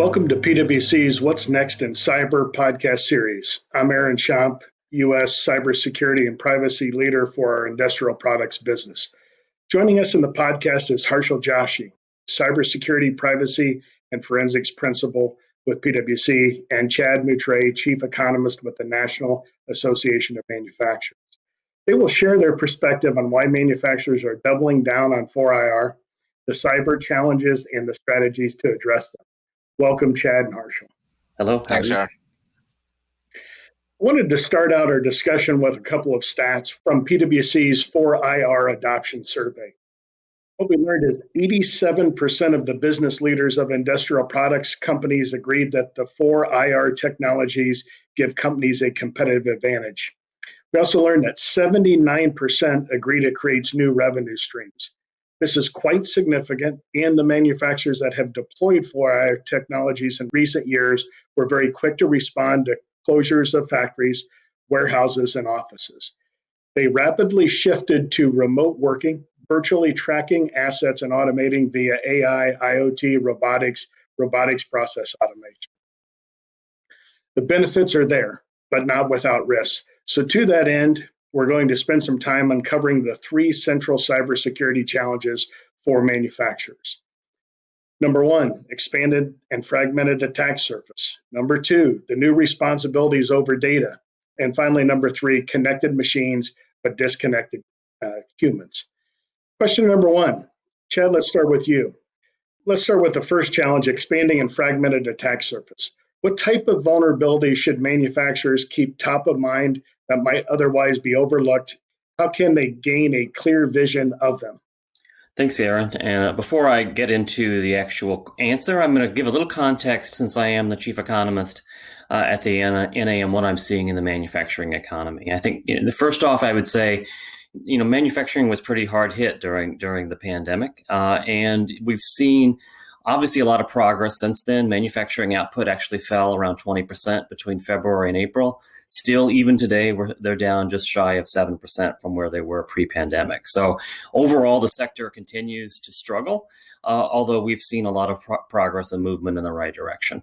Welcome to PwC's What's Next in Cyber podcast series. I'm Aaron Schamp, U.S. Cybersecurity and Privacy Leader for our Industrial Products business. Joining us in the podcast is Harshul Joshi, Cybersecurity, Privacy, and Forensics Principal with PwC, and Chad Moutray, Chief Economist with the National Association of Manufacturers. They will share their perspective on why manufacturers are doubling down on 4IR, the cyber challenges, and the strategies to address them. Welcome, Chad and Harshul. Hello. Thanks, Aaron. I wanted to start out our discussion with a couple of stats from PwC's 4IR adoption survey. What we learned is 87% of the business leaders of industrial products companies agreed that the 4IR technologies give companies a competitive advantage. We also learned that 79% agreed it creates new revenue streams. This is quite significant, and the manufacturers that have deployed 4IR technologies in recent years were very quick to respond to closures of factories, warehouses, and offices. They rapidly shifted to remote working, virtually tracking assets and automating via AI, IoT, robotics process automation. The benefits are there, but not without risks. So to that end, we're going to spend some time uncovering the three central cybersecurity challenges for manufacturers. Number one, expanded and fragmented attack surface. Number two, the new responsibilities over data. And finally, number three, connected machines, but disconnected humans. Question number one, Chad, let's start with you. Let's start with the first challenge, expanding and fragmented attack surface. What type of vulnerabilities should manufacturers keep top of mind that might otherwise be overlooked? How can they gain a clear vision of them? Thanks, Aaron. And before I get into the actual answer, I'm going to give a little context since I am the chief economist at the NA and what I'm seeing in the manufacturing economy. I think first off, I would say, manufacturing was pretty hard hit during the pandemic, and we've seen obviously a lot of progress since then. Manufacturing output actually fell around 20% between February and April. Still, even today, they're down just shy of 7% from where they were pre-pandemic. So overall, the sector continues to struggle, although we've seen a lot of progress and movement in the right direction.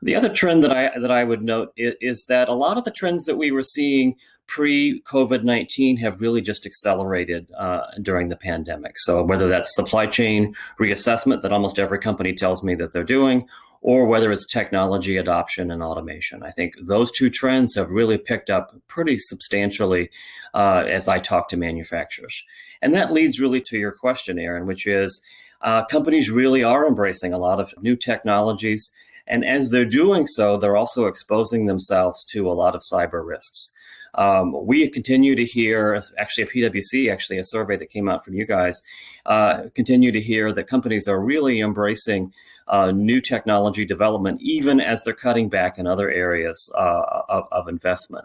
The other trend that I would note is that a lot of the trends that we were seeing pre-COVID-19 have really just accelerated during the pandemic. So whether that's supply chain reassessment that almost every company tells me that they're doing, or whether it's technology adoption and automation. I think those two trends have really picked up pretty substantially as I talk to manufacturers. And that leads really to your question, Aaron, which is companies really are embracing a lot of new technologies. And as they're doing so, they're also exposing themselves to a lot of cyber risks. We continue to hear, actually at PwC, a survey that came out from you guys, continue to hear that companies are really embracing new technology development, even as they're cutting back in other areas of investment.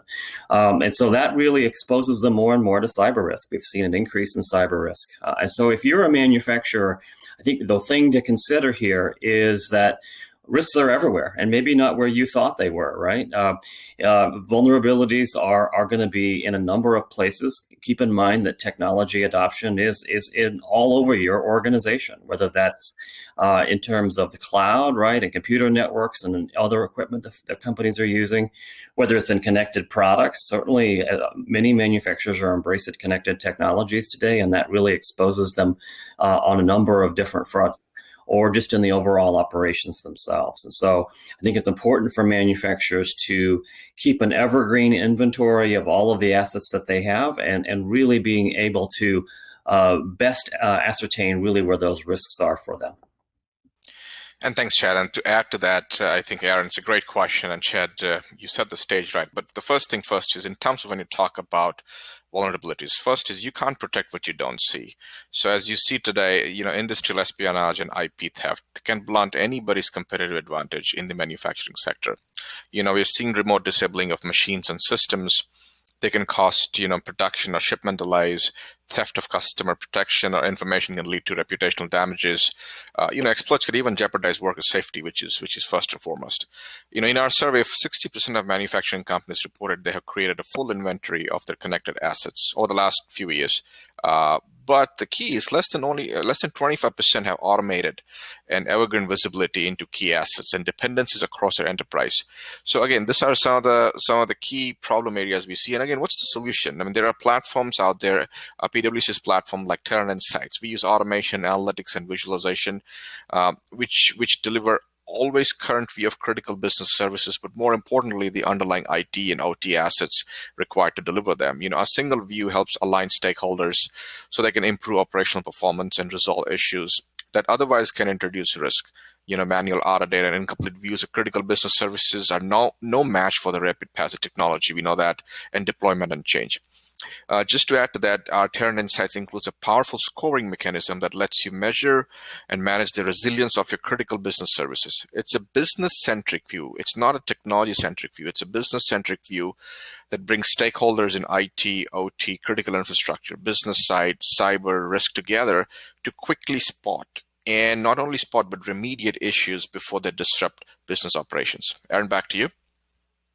And so that really exposes them more and more to cyber risk. We've seen an increase in cyber risk. And so if you're a manufacturer, I think the thing to consider here is that risks are everywhere, and maybe not where you thought they were, right? Vulnerabilities are going to be in a number of places. Keep in mind that technology adoption is in all over your organization, whether that's in terms of the cloud, right, and computer networks and other equipment that companies are using, whether it's in connected products. Certainly, many manufacturers are embracing connected technologies today, and that really exposes them on a number of different fronts, or just in the overall operations themselves. And so I think it's important for manufacturers to keep an evergreen inventory of all of the assets that they have and really being able to best ascertain really where those risks are for them. And thanks, Chad. And to add to that, I think, Aaron, it's a great question. And Chad, you set the stage right. But the first thing first is in terms of when you talk about vulnerabilities, first is you can't protect what you don't see. So as you see today, industrial espionage and IP theft can blunt anybody's competitive advantage in the manufacturing sector. We're seeing remote disabling of machines and systems. They can cost, production or shipment delays, theft of customer protection or information can lead to reputational damages. Exploits could even jeopardize worker safety, which is first and foremost. In our survey, 60% of manufacturing companies reported they have created a full inventory of their connected assets over the last few years. But the key is less than 25% have automated and evergreen visibility into key assets and dependencies across their enterprise. So again, these are some of the key problem areas we see. And again, what's the solution? I mean, there are platforms out there, PwC's platform like Terran Insights. We use automation, analytics, and visualization, which deliver always current view of critical business services, but more importantly, the underlying IT and OT assets required to deliver them. A single view helps align stakeholders so they can improve operational performance and resolve issues that otherwise can introduce risk. Manual audit data and incomplete views of critical business services are no match for the rapid passive technology. We know that, and deployment and change. Just to add to that, our Terran Insights includes a powerful scoring mechanism that lets you measure and manage the resilience of your critical business services. It's a business-centric view. It's not a technology-centric view. It's a business-centric view that brings stakeholders in IT, OT, critical infrastructure, business side, cyber, risk together to quickly spot, and not only spot, but remediate issues before they disrupt business operations. Aaron, back to you.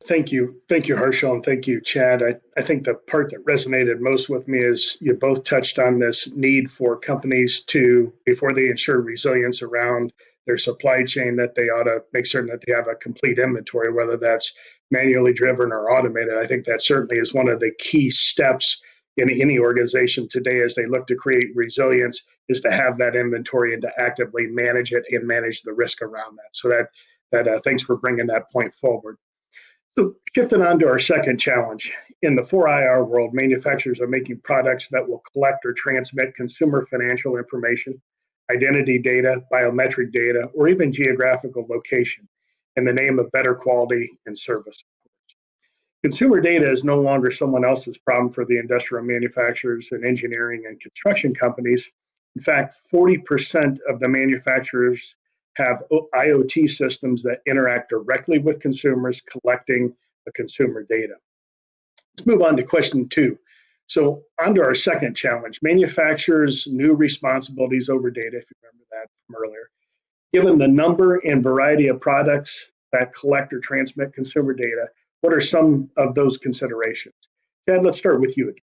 Thank you, Harshul, and thank you, Chad. I think the part that resonated most with me is you both touched on this need for companies to, before they ensure resilience around their supply chain, that they ought to make certain that they have a complete inventory, whether that's manually driven or automated. I think that certainly is one of the key steps in any organization today as they look to create resilience, is to have that inventory and to actively manage it and manage the risk around that. So thanks for bringing that point forward. So shifting on to our second challenge. In the 4IR world, manufacturers are making products that will collect or transmit consumer financial information, identity data, biometric data, or even geographical location in the name of better quality and service. Consumer data is no longer someone else's problem for the industrial manufacturers and engineering and construction companies. In fact, 40% of the manufacturers have IoT systems that interact directly with consumers collecting the consumer data. Let's move on to question 2. So on to our second challenge, manufacturers' new responsibilities over data, if you remember that from earlier. Given the number and variety of products that collect or transmit consumer data, what are some of those considerations? Chad, let's start with you again.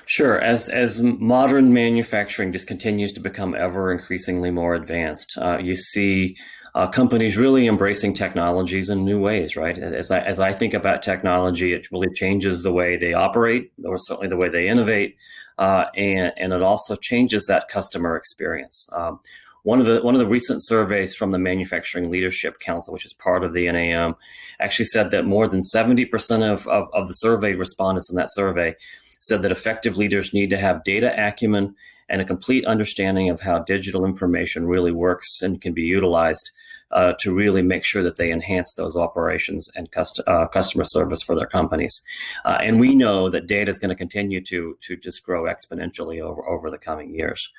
Sure. As modern manufacturing just continues to become ever increasingly more advanced, you see companies really embracing technologies in new ways, right? As I think about technology, it really changes the way they operate, or certainly the way they innovate, and it also changes that customer experience. One of the recent surveys from the Manufacturing Leadership Council, which is part of the NAM, actually said that more than 70% of the survey respondents in that survey said that effective leaders need to have data acumen and a complete understanding of how digital information really works and can be utilized to really make sure that they enhance those operations and customer service for their companies. And we know that data is going to continue to just grow exponentially over the coming years.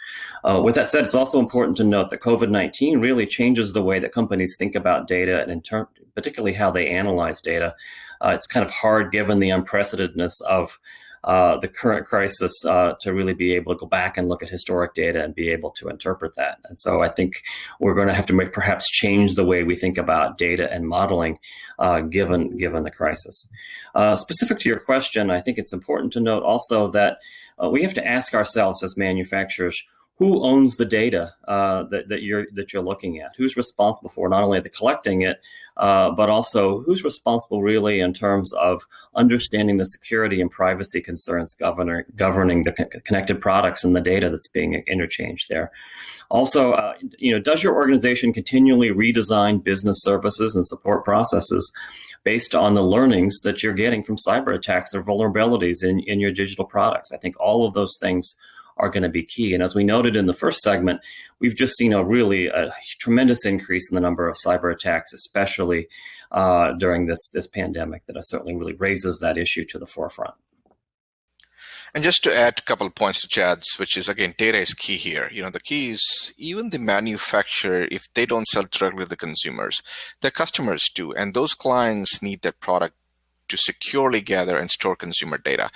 With that said, it's also important to note that COVID-19 really changes the way that companies think about data and particularly how they analyze data. It's kind of hard, given the unprecedentedness of the current crisis, to really be able to go back and look at historic data and be able to interpret that. And so I think we're going to have to perhaps change the way we think about data and modeling, given the crisis. Specific to your question, I think it's important to note also that we have to ask ourselves as manufacturers, who owns the data that you're looking at? Who's responsible for not only the collecting it, but also who's responsible really in terms of understanding the security and privacy concerns governing the connected products and the data that's being interchanged there. Also, does your organization continually redesign business services and support processes based on the learnings that you're getting from cyber attacks or vulnerabilities in your digital products? I think all of those things are going to be key. And as we noted in the first segment, we've just seen a tremendous increase in the number of cyber attacks, especially during this pandemic, that certainly really raises that issue to the forefront. And just to add a couple of points to Chad's, which is, again, data is key here. The key is even the manufacturer, if they don't sell directly to the consumers, their customers do. And those clients need their product to securely gather and store consumer data.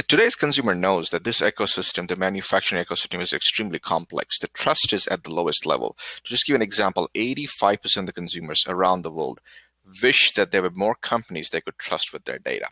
Today's consumer knows that this ecosystem, the manufacturing ecosystem, is extremely complex. The trust is at the lowest level. To just give an example, 85% of the consumers around the world wish that there were more companies they could trust with their data.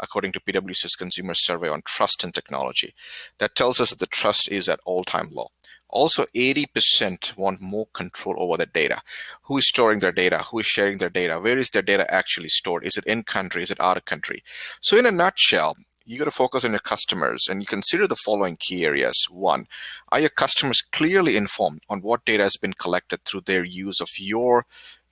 according to PwC's consumer survey on trust in technology. That tells us that the trust is at all-time low. Also, 80% want more control over their data. Who is storing their data? Who is sharing their data? Where is their data actually stored? Is it in country? Is it out of country? So in a nutshell, you got to focus on your customers and you consider the following key areas. One, are your customers clearly informed on what data has been collected through their use of your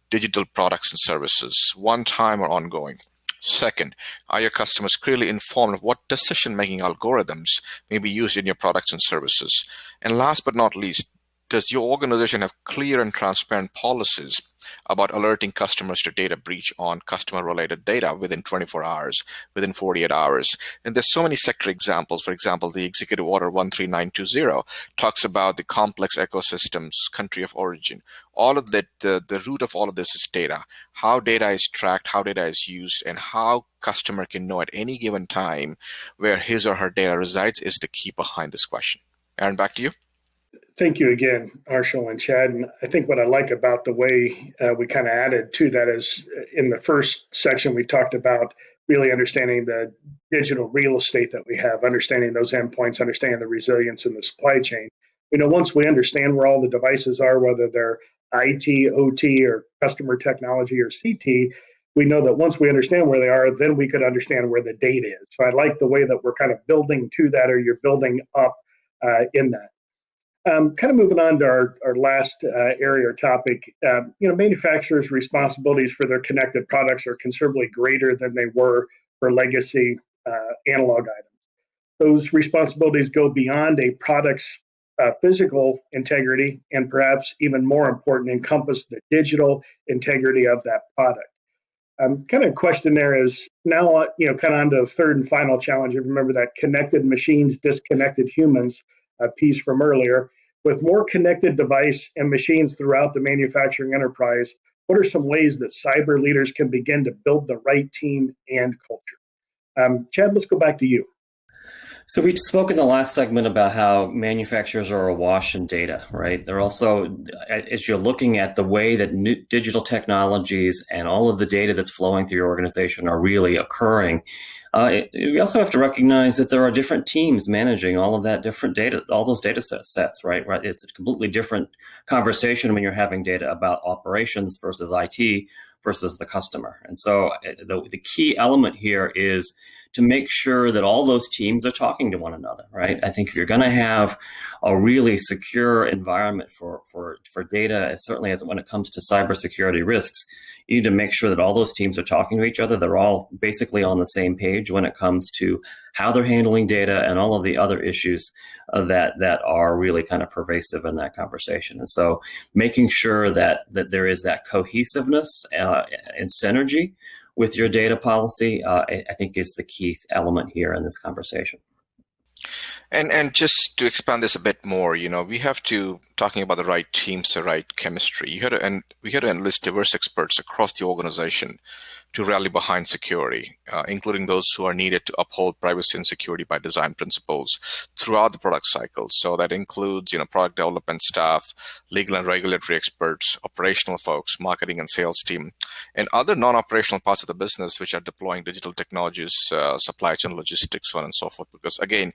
digital products and services, one time or ongoing? Second, are your customers clearly informed of what decision-making algorithms may be used in your products and services? And last but not least, does your organization have clear and transparent policies about alerting customers to data breach on customer-related data within 24 hours, within 48 hours? And there's so many sector examples. For example, the Executive Order 13920 talks about the complex ecosystems, country of origin. All of that, the root of all of this is data. How data is tracked, how data is used, and how customer can know at any given time where his or her data resides is the key behind this question. Aaron, back to you. Thank you again, Harshul and Chad. And I think what I like about the way we kind of added to that is in the first section, we talked about really understanding the digital real estate that we have, understanding those endpoints, understanding the resilience in the supply chain. Once we understand where all the devices are, whether they're IT, OT, or customer technology or CT, we know that once we understand where they are, then we could understand where the data is. So I like the way that we're kind of building to that, or you're building up in that. Kind of moving on to our last area or topic, manufacturers' responsibilities for their connected products are considerably greater than they were for legacy analog items. Those responsibilities go beyond a product's physical integrity and perhaps even more important, encompass the digital integrity of that product. Kind of question there is now, kind of on to the third and final challenge. Remember that connected machines, disconnected humans piece from earlier. With more connected device and machines throughout the manufacturing enterprise, what are some ways that cyber leaders can begin to build the right team and culture? Chad, let's go back to you. So we spoke in the last segment about how manufacturers are awash in data, right? They're also, as you're looking at the way that new digital technologies and all of the data that's flowing through your organization are really occurring, we also have to recognize that there are different teams managing all of that different data, all those data sets, right? It's a completely different conversation when you're having data about operations versus IT versus the customer. And so the key element here is to make sure that all those teams are talking to one another, right? I think if you're going to have a really secure environment for data, certainly as when it comes to cybersecurity risks, you need to make sure that all those teams are talking to each other. They're all basically on the same page when it comes to how they're handling data and all of the other issues that are really kind of pervasive in that conversation. And so making sure that there is that cohesiveness and synergy with your data policy, I think is the key element here in this conversation. And just to expand this a bit more, we have to, talking about the right teams, the right chemistry, we had to enlist diverse experts across the organization to rally behind security, including those who are needed to uphold privacy and security by design principles throughout the product cycle. So that includes, product development staff, legal and regulatory experts, operational folks, marketing and sales team, and other non-operational parts of the business which are deploying digital technologies, supply chain logistics, so on and so forth. Because again,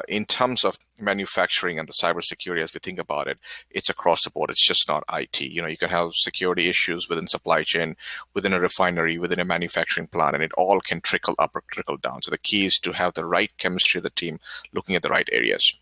in terms of manufacturing and the cybersecurity, as we think about it, it's across the board. It's just not IT. You can have security issues within supply chain, within a refinery, within a manufacturing plant, and it all can trickle up or trickle down. So the key is to have the right chemistry of the team looking at the right areas.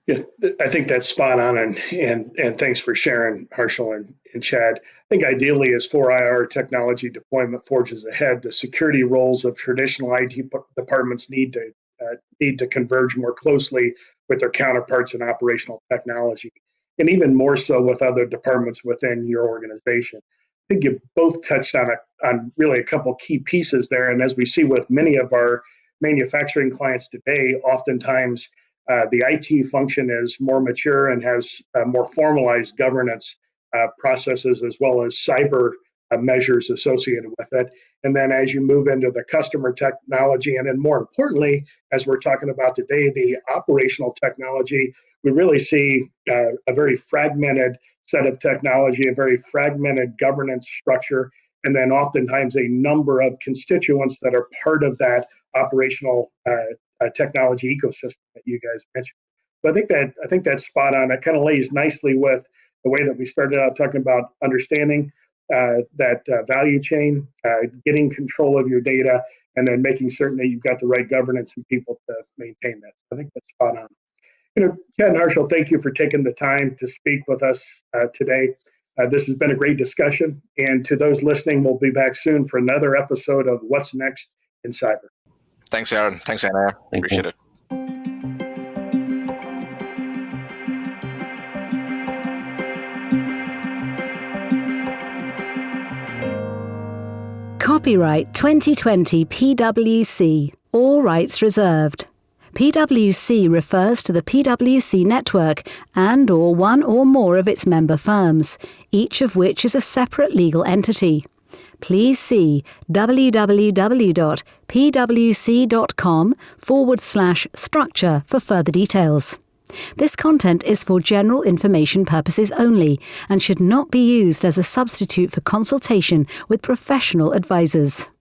Yeah, I think that's spot on, and thanks for sharing, Harshul and Chad. I think ideally, as 4IR technology deployment forges ahead, the security roles of traditional IT departments need to converge more closely with their counterparts in operational technology, and even more so with other departments within your organization. I think you both touched on really a couple key pieces there, and as we see with many of our manufacturing clients today, oftentimes the IT function is more mature and has more formalized governance processes as well as cyber measures associated with it. And then as you move into the customer technology, and then more importantly, as we're talking about today, the operational technology, we really see a very fragmented set of technology, a very fragmented governance structure, and then oftentimes a number of constituents that are part of that operational technology ecosystem that you guys mentioned. So I think that's spot on. It kind of lays nicely with the way that we started out talking about understanding that value chain, getting control of your data, and then making certain that you've got the right governance and people to maintain that. I think that's spot on. Chad and Harshul, thank you for taking the time to speak with us today. This has been a great discussion. And to those listening, we'll be back soon for another episode of What's Next in Cyber. Thanks, Aaron. Thanks, Anna. Appreciate it. Copyright 2020 PwC. All rights reserved. PwC refers to the PwC network and or one or more of its member firms, each of which is a separate legal entity. Please see www.pwc.com/structure for further details. This content is for general information purposes only and should not be used as a substitute for consultation with professional advisors.